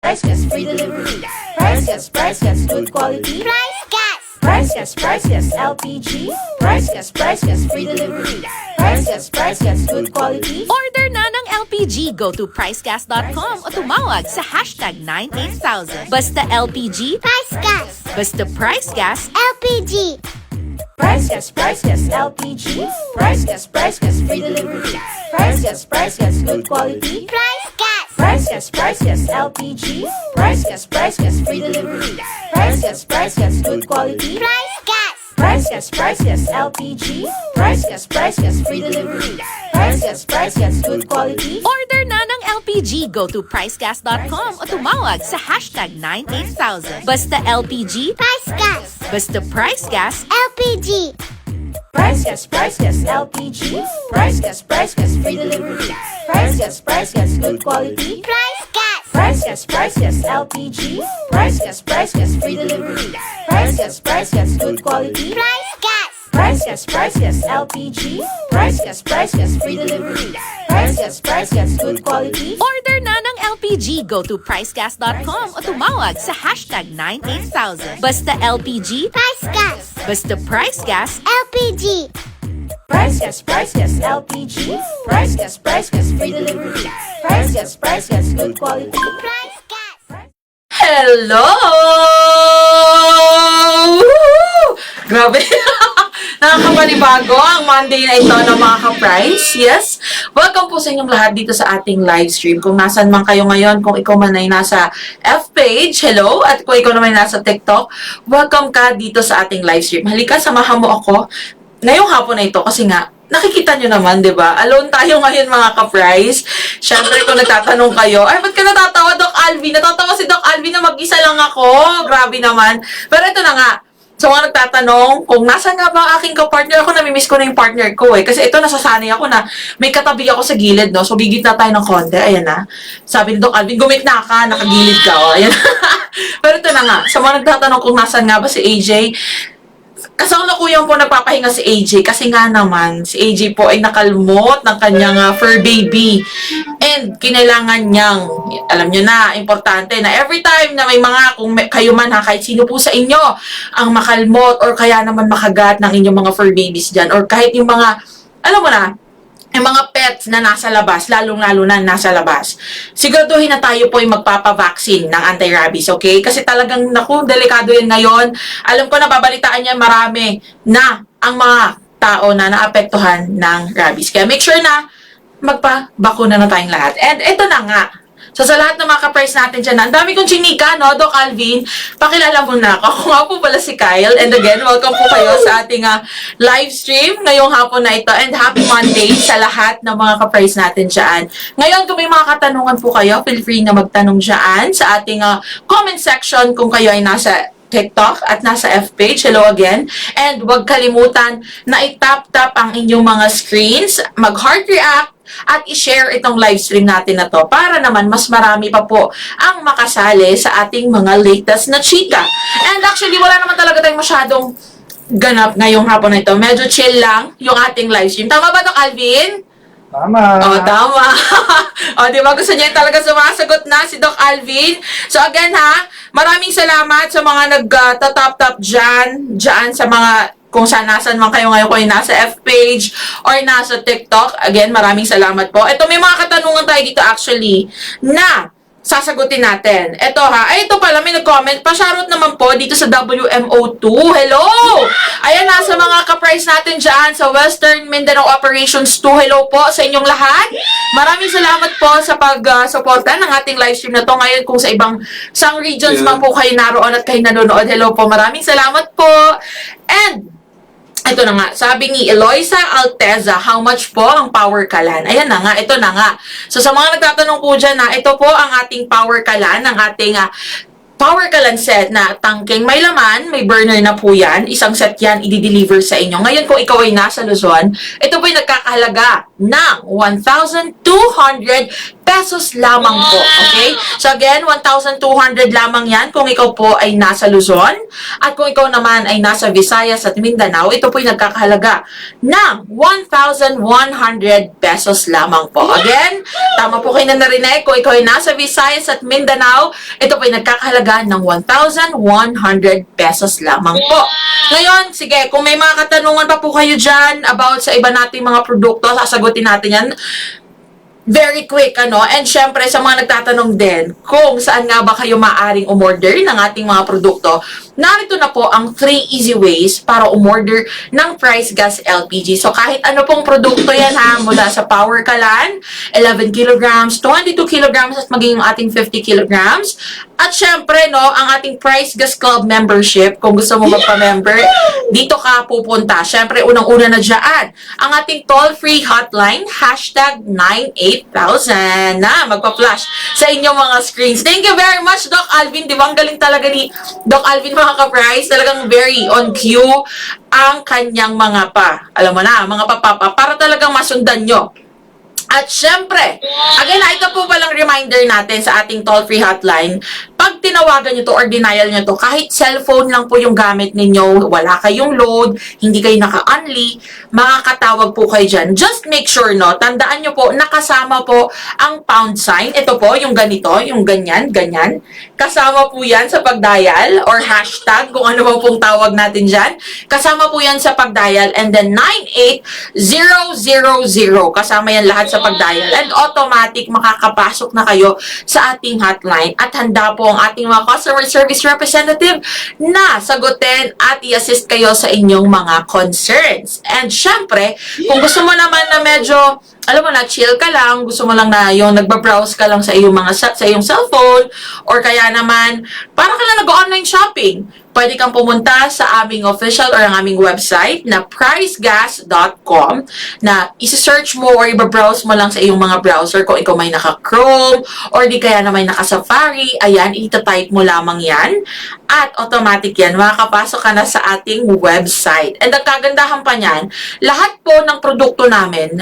Price Gas Free Delivery. Price Gas good quality. Price Gas LPG. Price Gas Free Delivery. Price Gas good quality. Order na ng LPG. Go to pricegas.com o tumawag sa hashtag 98000. Basta LPG, Price Gas. basta Price Gas. LPG. Price Gas LPG. Price Gas Free Delivery. Price Gas good quality. Price Gas. Price Gas LPG. Price Gas Free Delivery. Price Gas good quality. Price Gas. Price Gas LPG. Price Gas Free Delivery. Price Gas good quality. Order na ng LPG. Go to pricegas.com o tumawag sa hashtag 98000. Basta LPG, Price Gas. basta Price Gas. LPG. Price Gas LPG. Price Gas Free Delivery. Price Gas good quality. Price Gas. Price Gas LPG. Price Gas Free Delivery. Price Gas good quality. Price Gas. Price Gas LPG. Price Gas Free Delivery. Price Gas good quality. Order na ng LPG. Go to pricegas.com o tumawag sa hashtag 98000. Basta LPG, Price Gas. basta Price Gas. LPG. Price Gas LPG. Price Gas Free Delivery. Price Gas good quality. Price Gas. Hello! Grabe. Nakakapanibago ang Monday na ito ng mga ka-price. Yes. Welcome po sa inyong lahat dito sa ating live stream. Kung nasan man kayo ngayon, kung ikaw man ay nasa F-page, hello. At kung ikaw naman ay nasa TikTok, welcome ka dito sa ating live stream. Halika, samahan mo ako ngayong hapon na ito kasi nga, nakikita nyo naman, di ba? Alone tayo ngayon mga ka-price. Siyempre, kung nagtatanong kayo, ay, ba't ka natatawa, Doc Alvin? Natatawa si Doc Alvin na mag-isa lang ako. Grabe naman. Pero ito na nga, sa mga nagtatanong, kung nasa nga ba ang aking ka-partner, ako namimiss ko na yung partner ko eh. Kasi ito, nasasanay ako na may katabi ako sa gilid, no? So, bigit na tayo ng konti. Ayan na. Sabi ni Doc Alvin, gumit na ka, nakagilid ka. Oh. Ayan. Pero ito na nga, sa mga nagtatanong kung nasan nga ba si AJ, kasalukuyang po nagpapahinga si AJ kasi nga naman, si AJ po ay nakalmot ng kanyang fur baby. And kinailangan niyang, alam niyo na, importante na every time na may mga, kung kayo man ha, kahit sino po sa inyo, ang makalmot or kaya naman makagat ng inyong mga fur babies dyan, or kahit yung mga, alam mo na, yung mga pets na nasa labas, lalong-lalo na nasa labas. Siguraduhin na tayo po ay magpapavaccine ng anti-rabies, okay? Kasi talagang, naku, delikado yan ngayon. Alam ko na, babalitaan niya marami na ang mga tao na naapektuhan ng rabies. Kaya make sure na magpa-bakuna na tayong lahat. And ito na nga. So, sa lahat ng mga ka-price natin dyan, ang dami kong chinika, no, Doc Alvin? Pakilala mo na ako. Ako nga po pala si Kyle. And again, welcome po kayo sa ating live stream ngayong hapon na ito. And happy Monday sa lahat ng mga ka-price natin dyan. Ngayon, kung may mga katanungan po kayo, feel free na magtanong dyan sa ating comment section kung kayo ay nasa TikTok at nasa F-page. Hello again. And huwag kalimutan na i-tap-tap ang inyong mga screens, mag-heart react, at i-share itong live stream natin na to para naman mas marami pa po ang makasali sa ating mga latest na chika. And actually, wala naman talaga tayong masyadong ganap ngayong hapon na ito. Medyo chill lang yung ating live stream. Tama ba, Doc Alvin? Tama. Oh, tama. O, di ba? Gusto niya talaga sumasagot na si Doc Alvin. So, again ha, maraming salamat sa mga nag-tap-tap dyan sa mga kung saan nasan man kayo ngayon, kung nasa F-page or nasa TikTok. Again, maraming salamat po. Ito, may mga katanungan tayo dito actually na sasagutin natin. Ito ha. Ay, ito pala, may nag-comment. Pa-shoutout naman po dito sa WMO2. Hello! Ayan na, sa mga ka-price natin dyan sa Western Mindanao Operations 2. Hello po sa inyong lahat. Maraming salamat po sa pag-suporta ng ating live stream na to. Ngayon, kung sa ibang sang regions man po kayo naroon at kayo nanonood. Hello po. Maraming salamat po. And ito na nga, sabi ni Eloisa Alteza, how much po ang power kalan? Ayan na nga, ito na nga. So sa mga nagtatanong po dyan na, ito po ang ating power kalan, ang ating power kalan set na tangking may laman, may burner na po yan. Isang set yan, i-deliver sa inyo. Ngayon, kung ikaw ay nasa Luzon, ito po ay nagkakahalaga ng 1,200 pesos lamang po. Okay? So again, 1,200 lamang yan kung ikaw po ay nasa Luzon. At kung ikaw naman ay nasa Visayas at Mindanao, ito po ay nagkakahalaga ng 1,100 pesos lamang po. Again, tama po kayo na narinig. Kung ikaw ay nasa Visayas at Mindanao, ito po ay nagkakahalaga ng 1,100 pesos lamang po. Ngayon, sige, kung may mga katanungan pa po kayo dyan about sa iba nating mga produkto, sasagutin natin yan very quick, ano? And syempre, sa mga nagtatanong din kung saan nga ba kayo maaring umorder ng ating mga produkto, narito na po ang 3 easy ways para umorder ng Price Gas LPG. So, kahit ano pong produkto yan ha, mula sa Power Kalan, 11 kilograms, 22 kilograms, at maging yung ating 50 kilograms. At syempre, no, ang ating Price Gas Club membership, kung gusto mo magpa-member, dito ka pupunta. Syempre, unang-una na dyan, ang ating toll-free hotline, hashtag 98000 na magpa-flash sa inyong mga screens. Thank you very much, Doc Alvin. Di ba, ang galing talaga ni Doc Alvin, mga ka-price. Talagang very on cue ang kanyang mga alam mo na, mga papapa, para talagang masundan nyo. At syempre, again, ito po palang reminder natin sa ating toll-free hotline. Pag tinawagan nyo to or denial nyo to, kahit cellphone lang po yung gamit ninyo, wala kayong load, hindi kayo naka-only, makakatawag po kayo dyan. Just make sure, no, tandaan nyo po, nakasama po ang pound sign. Ito po, yung ganito, yung ganyan, ganyan. Kasama po yan sa pagdial or hashtag, kung ano po pong tawag natin dyan. Kasama po yan sa pagdial. And then 98000. Kasama yan lahat sa pagdial. And automatic, makakapasok na kayo sa ating hotline. At handa po ang ating mga customer service representative na sagutin at i-assist kayo sa inyong mga concerns. And syempre, kung gusto mo naman na medyo, alam mo na, chill ka lang, gusto mo lang na yung nagbabrowse ka lang sa iyong sa iyong cellphone, or kaya naman, para ka lang nag-online shopping, pwede kang pumunta sa aming official or ang aming website na pricegas.com na isi-search mo or i-browse mo lang sa iyong mga browser kung ikaw may naka-Chrome or di kaya na may naka-Safari. Ayan, ita-type mo lamang yan at automatic yan, makakapasok ka na sa ating website. And ang kagandahan pa niyan, lahat po ng produkto namin,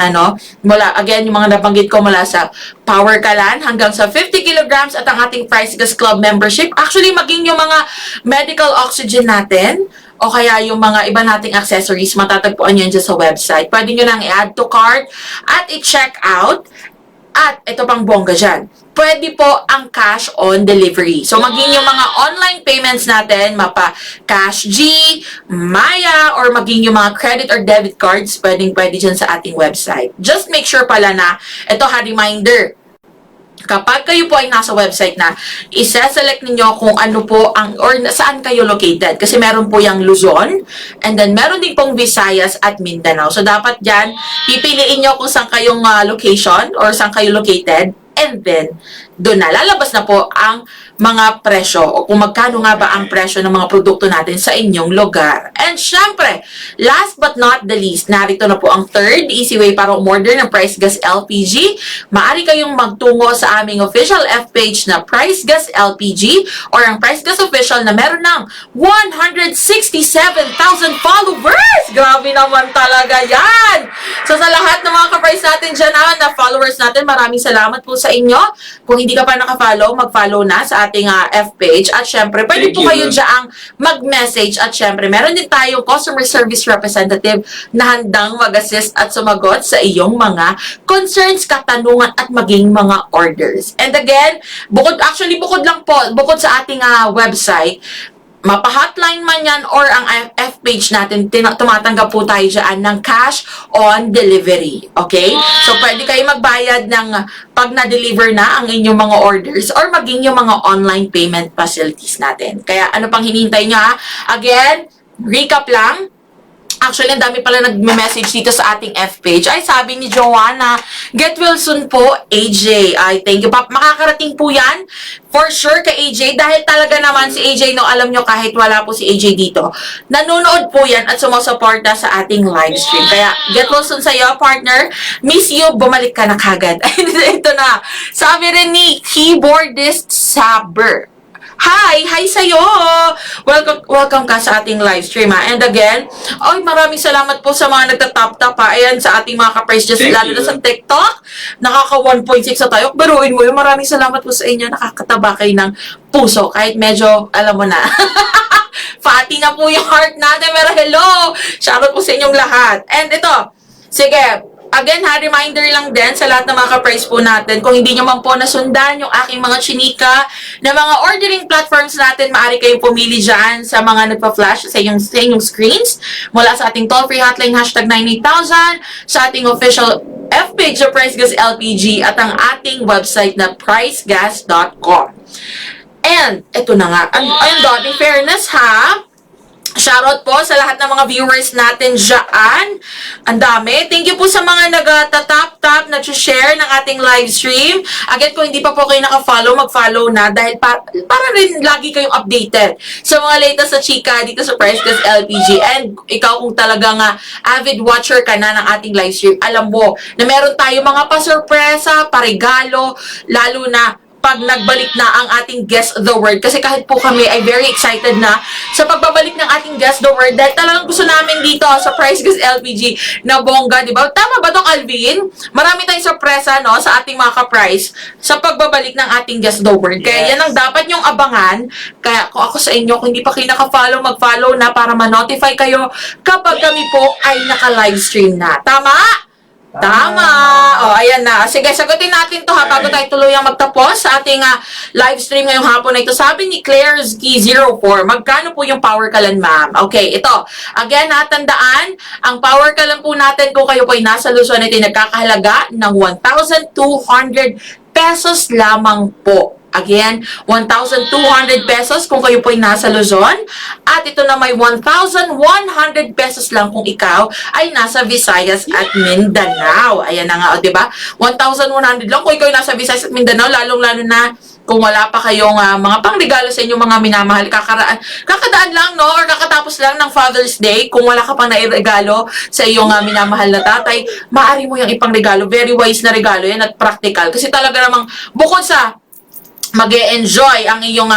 mula, again, yung mga nabanggit ko mula sa Power Kalan hanggang sa 50 kilograms at ang ating Price Gas Club membership, actually maging yung mga medical oxygen natin, o kaya yung mga iba nating accessories, matatagpuan nyo dyan sa website. Pwede nyo nang i-add to cart at i-check out. At ito pang bongga dyan, pwede po ang cash on delivery. So, maging yung mga online payments natin, mapa Cash G, Maya, or maging yung mga credit or debit cards, pwede dyan sa ating website. Just make sure pala na, ito reminder, kapag kayo po ay nasa website na, isa-select ninyo kung ano po ang, or saan kayo located. Kasi meron po yung Luzon, and then meron din pong Visayas at Mindanao. So, dapat dyan, pipiliin nyo kung saan kayong location or saan kayo located. And then, doon na lalabas na po ang mga presyo o kung magkano nga ba ang presyo ng mga produkto natin sa inyong lugar. And syempre, last but not the least, narito na po ang third easy way para umorder ng Price Gas LPG. Maaari kayong magtungo sa aming official F-page na Price Gas LPG or ang Price Gas Official na meron ng 167,000 followers! Grabe naman talaga yan! So sa lahat ng mga ka-price natin dyan na followers natin, maraming salamat po sa inyo. Kung hindi ka pa naka-follow, mag-follow na sa ating F-page. At syempre, pwede po kayo dyan mag-message. At syempre, meron din tayong customer service representative na handang mag-assist at sumagot sa iyong mga concerns, katanungan, at maging mga orders. And again, bukod lang po, bukod sa ating website, mapa-hotline man yan or ang F-page natin, tumatanggap po tayo dyan ng cash on delivery. Okay? So, pwede kayo magbayad ng pag na-deliver na ang inyong mga orders or maging yung mga online payment facilities natin. Kaya, ano pang hinihintay nyo Again, recap lang. Actually, ang dami pala nagme-message dito sa ating F-page. Ay, sabi ni Joanna, get well soon po, AJ. Ay, thank you. Makakarating po yan for sure kay AJ dahil talaga naman si AJ, alam nyo kahit wala po si AJ dito, nanonood po yan at sumusuporta sa ating live stream. Kaya, get well soon sa'yo, partner. Miss you, bumalik ka na kagad. Ito na. Sabi rin ni Keyboardist Saber. Hi sa'yo! Welcome ka sa ating live stream, ha? And again, maraming salamat po sa mga nagtatap-tap, ha? Ayan, sa ating mga ka-price just lalo na sa TikTok. Nakaka 1.6 sa tayo. Baruin mo yun. Maraming salamat po sa inyo. Nakakataba kayo ng puso. Kahit medyo, alam mo na. Fatty na po yung heart natin. Pero hello! Shoutout po sa inyong lahat. And ito, sige, again ha, reminder lang din sa lahat ng mga ka-price po natin, kung hindi nyo man po nasundan yung aking mga chinika na mga ordering platforms natin, maaari kayong pumili dyan sa mga nagpa-flash sa inyong screens mula sa ating toll-free hotline hashtag 98000, sa ating official F-page sa Price Gas LPG at ang ating website na pricegas.com. And, ito na nga, ayun doon, in fairness ha, shoutout po sa lahat ng mga viewers natin dyan. Ang dami. Thank you po sa mga nag-tap-tap, nag-share ng ating live stream. Again, kung hindi pa po kayo naka-follow, mag-follow na dahil para rin lagi kayong updated sa mga latest sa chika dito sa Price Gas LPG. And ikaw kung talagang avid watcher ka na ng ating live stream, alam mo na meron tayo mga pa-surpresa, pa-regalo, lalo na pag nagbalik na ang ating Guess the Word. Kasi kahit po kami ay very excited na sa pagbabalik ng ating Guess the Word dahil talagang gusto namin dito sa Price Gas LPG na bongga, di ba? Tama ba Doc Alvin? Marami tayong sorpresa, no, sa ating mga ka-price sa pagbabalik ng ating Guess the Word. Kaya yan ang dapat nyong abangan. Kaya kung ako sa inyo, kung hindi pa kayo naka-follow, mag-follow na para ma-notify kayo kapag kami po ay naka-live stream na. Tama? Tama! O, ayan na. Sige, sagutin natin to ha, bago tayo tuluyang magtapos sa ating live stream ngayong hapon na ito. Sabi ni Claire's Key 04, magkano po yung power kalan, ma'am? Okay, ito. Again, tandaan, ang power kalan po natin kung kayo po ay nasa Luzon, ito ay nagkakahalaga ng 1,200 pesos lamang po. Again, 1,200 pesos kung kayo po ay nasa Luzon. At ito na may 1,100 pesos lang kung ikaw ay nasa Visayas at Mindanao. Ayan na nga, o, diba? 1,100 lang kung ikaw ay nasa Visayas at Mindanao, lalong-lalo na kung wala pa kayong mga pangregalo sa inyong mga minamahal. Kakadaan lang, no? Or kakatapos lang ng Father's Day, kung wala ka pang nairegalo sa iyong minamahal na tatay, maaari mo yung ipangregalo. Very wise na regalo yan at practical. Kasi talaga namang bukod sa mag-e-enjoy ang iyong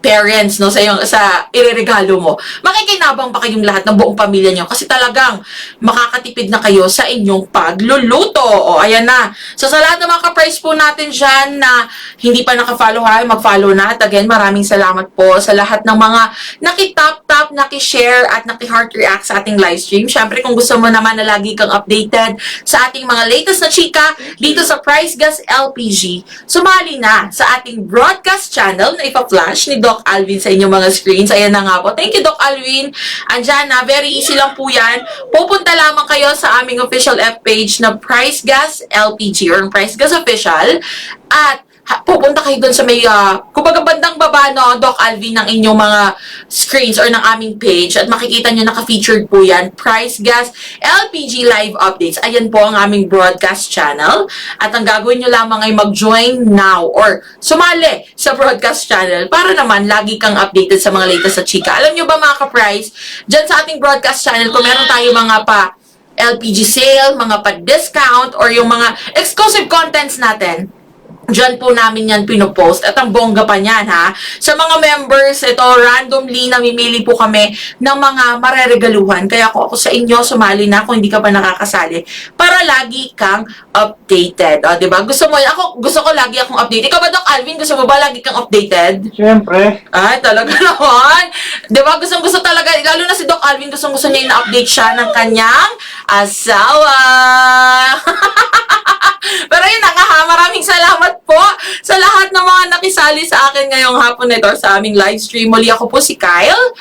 parents, no, sa ireregalo mo, makikinabang pa kayong lahat ng buong pamilya nyo kasi talagang makakatipid na kayo sa inyong pagluluto. O, ayan na. So, sa lahat ng mga ka-price po natin dyan na hindi pa naka-follow, mag-follow na. At again, maraming salamat po sa lahat ng mga naki-tap-tap, naki-share, at naki-heart react sa ating live stream. Siyempre, kung gusto mo naman na lagi kang updated sa ating mga latest na chika dito sa Price Gas LPG, sumali na sa ating broadcast channel na ipa-flash ni Doc Alvin sa inyong mga screens. Ayan na nga po. Thank you, Doc Alvin. Andyan na. Very easy lang po yan. Pupunta lamang kayo sa aming official F-page na Price Gas LPG or Price Gas Official. At pupunta kayo doon sa may, kumbaga bandang baba, no, Doc Alvin, ng inyong mga screens or ng aming page. At makikita nyo naka-featured po yan, Price Gas LPG Live Updates. Ayan po ang aming broadcast channel. At ang gagawin nyo lamang ay mag-join now or sumali sa broadcast channel para naman lagi kang updated sa mga latest sa chika. Alam nyo ba mga ka-price, dyan sa ating broadcast channel, kung meron tayo mga pa LPG sale, mga pa-discount, or yung mga exclusive contents natin, diyan po namin yan pinopost. At ang bongga pa niyan, ha. Sa mga members, ito, randomly namimili po kami ng mga mareregaluhan. Kaya ako sa inyo, sumali na kung hindi ka pa nakakasali para lagi kang updated. O, diba? Gusto ko lagi akong updated. Ikaw ba, Doc Alvin, gusto mo ba lagi kang updated? Siyempre. Ay, talaga naman. Diba? Gusto talaga, lalo na si Doc Alvin, gusto niya na-update siya ng kanyang asawa. Pero yun na nga ha, maraming salamat po sa lahat ng mga nakisali sa akin ngayong hapon na ito sa aming live stream. Muli ako po si Kyle.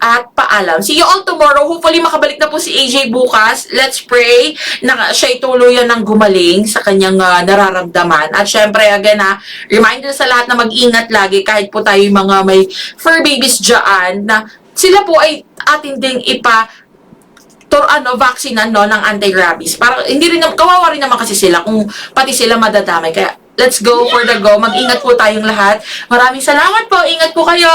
At paalam. See you all tomorrow. Hopefully makabalik na po si AJ bukas. Let's pray na siya'y tuluyan ng gumaling sa kanyang nararamdaman. At syempre, again reminder sa lahat na mag-ingat lagi kahit po tayo mga may fur babies dyan na sila po ay atin ding vaccine ng anti-rabies. Para hindi rin kawawa rin naman kasi sila kung pati sila madadamay. Kaya let's go for the go. Mag-ingat po tayong lahat. Maraming salamat po. Ingat po kayo.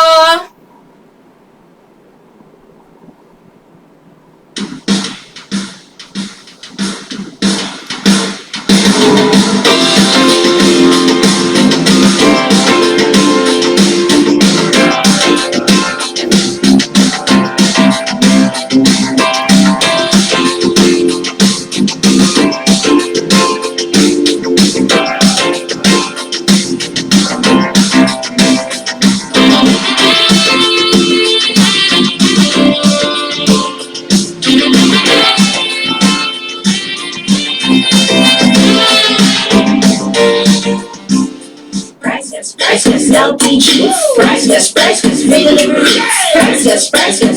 LPG. Price gas, free delivery. Price gas,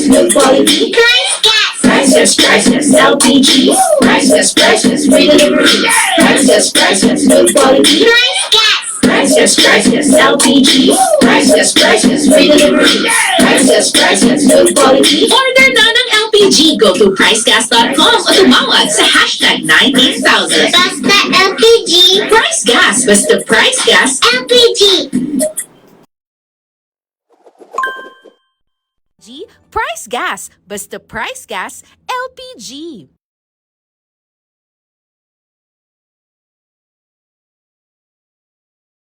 good quality. Price Gas. Price gas, LPG. Price gas, free delivery. Price gas, good quality. Price Gas. Price gas, LPG. Price gas, free delivery. Price gas, good quality. Order na ng LPG. Go to pricegas.com o tumawag sa hashtag 98000. Basta LPG. Price Gas. Basta Price Gas. LPG. Price Gas. Basta Price Gas. LPG.